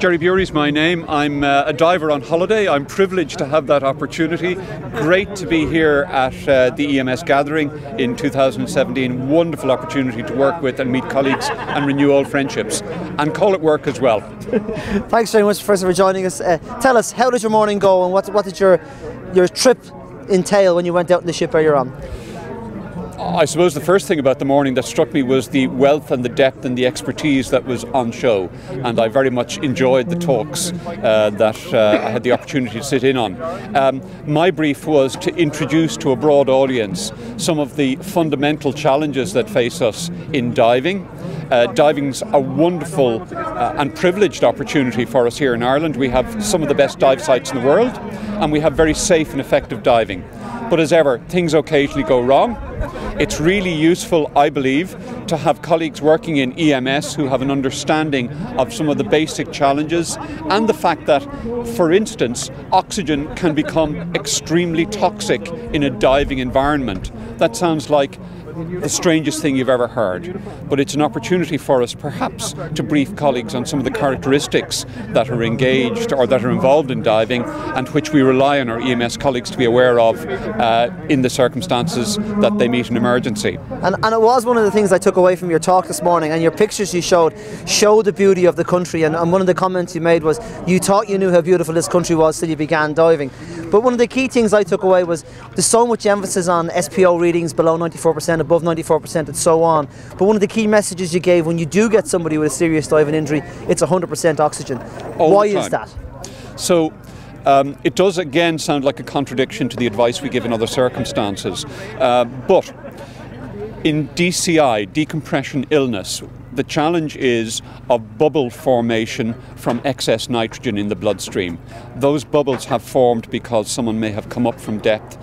Gerry is my name. I'm a diver on holiday. I'm privileged to have that opportunity. Great to be here at the EMS gathering in 2017. Wonderful opportunity to work with and meet colleagues and renew old friendships and call it work as well. Thanks very much, Professor, for joining us. Tell us, how did your morning go and what did your trip entail when you went out in the ship you're on? I suppose the first thing about the morning that struck me was the wealth and the depth and the expertise that was on show, and I very much enjoyed the talks that I had the opportunity to sit in on. My brief was to introduce to a broad audience some of the fundamental challenges that face us in diving. Diving's a wonderful and privileged opportunity for us here in Ireland. We have some of the best dive sites in the world, and we have very safe and effective diving. But as ever, things occasionally go wrong. It's really useful, I believe, to have colleagues working in EMS who have an understanding of some of the basic challenges and the fact that, for instance, oxygen can become extremely toxic in a diving environment. That sounds like the strangest thing you've ever heard, but it's an opportunity for us perhaps to brief colleagues on some of the characteristics that are engaged or that are involved in diving and which we rely on our EMS colleagues to be aware of in the circumstances that they meet an emergency. And it was one of the things I took away from your talk this morning, and your pictures you showed the beauty of the country, and one of the comments you made was you thought you knew how beautiful this country was till you began diving. But one of the key things I took away was there's so much emphasis on SPO readings below 94%, above 94% and so on. But one of the key messages you gave when you do get somebody with a serious diving injury, it's 100% oxygen. Why is that? So it does again sound like a contradiction to the advice we give in other circumstances. But in DCI, decompression illness, the challenge is of bubble formation from excess nitrogen in the bloodstream. Those bubbles have formed because someone may have come up from depth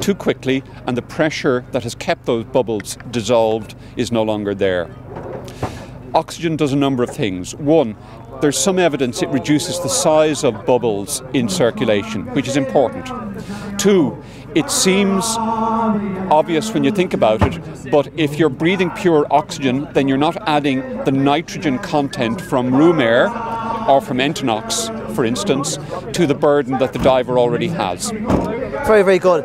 too quickly, and the pressure that has kept those bubbles dissolved is no longer there. Oxygen does a number of things. One, there's some evidence it reduces the size of bubbles in circulation, which is important. Two, it seems obvious when you think about it, but if you're breathing pure oxygen, then you're not adding the nitrogen content from room air or from Entonox, for instance, to the burden that the diver already has. Very, very good.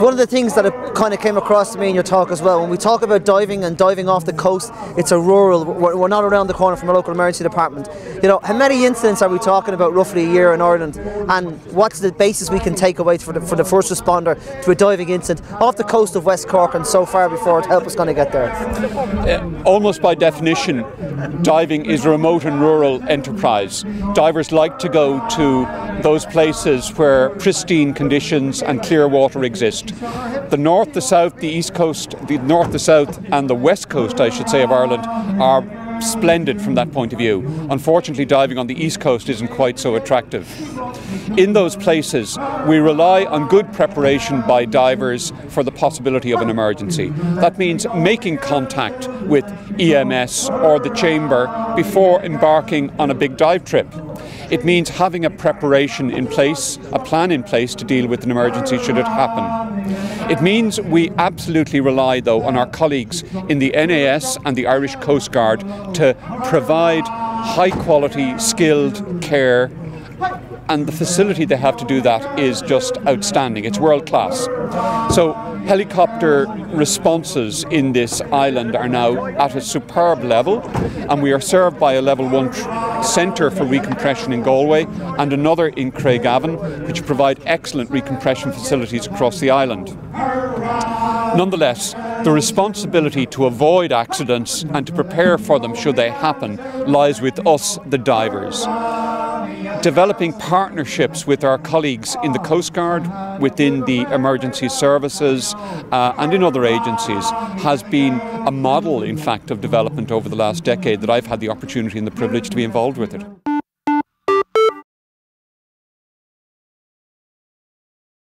One of the things that kind of came across to me in your talk as well, when we talk about diving and diving off the coast, it's a rural, we're not around the corner from a local emergency department. You know, how many incidents are we talking about roughly a year in Ireland, and what's the basis we can take away for the first responder to a diving incident off the coast of West Cork and so far before to help us kind of get there? Almost by definition, diving is a remote and rural enterprise. Divers like to go to those places where pristine conditions and clear water exist. The north, the south, the east coast, the north, the south and the west coast, I should say, of Ireland are splendid from that point of view. Unfortunately, diving on the east coast isn't quite so attractive. In those places, we rely on good preparation by divers for the possibility of an emergency. That means making contact with EMS or the chamber before embarking on a big dive trip. It means having a preparation in place, a plan in place to deal with an emergency should it happen. It means we absolutely rely, though, on our colleagues in the NAS and the Irish Coast Guard to provide high-quality, skilled care, and the facility they have to do that is just outstanding. It's world-class. So helicopter responses in this island are now at a superb level, and we are served by a level 1 centre for recompression in Galway and another in Craigavon, which provide excellent recompression facilities across the island. Nonetheless, the responsibility to avoid accidents and to prepare for them should they happen lies with us, the divers. Developing partnerships with our colleagues in the Coast Guard, within the emergency services and in other agencies has been a model, in fact, of development over the last decade that I've had the opportunity and the privilege to be involved with it.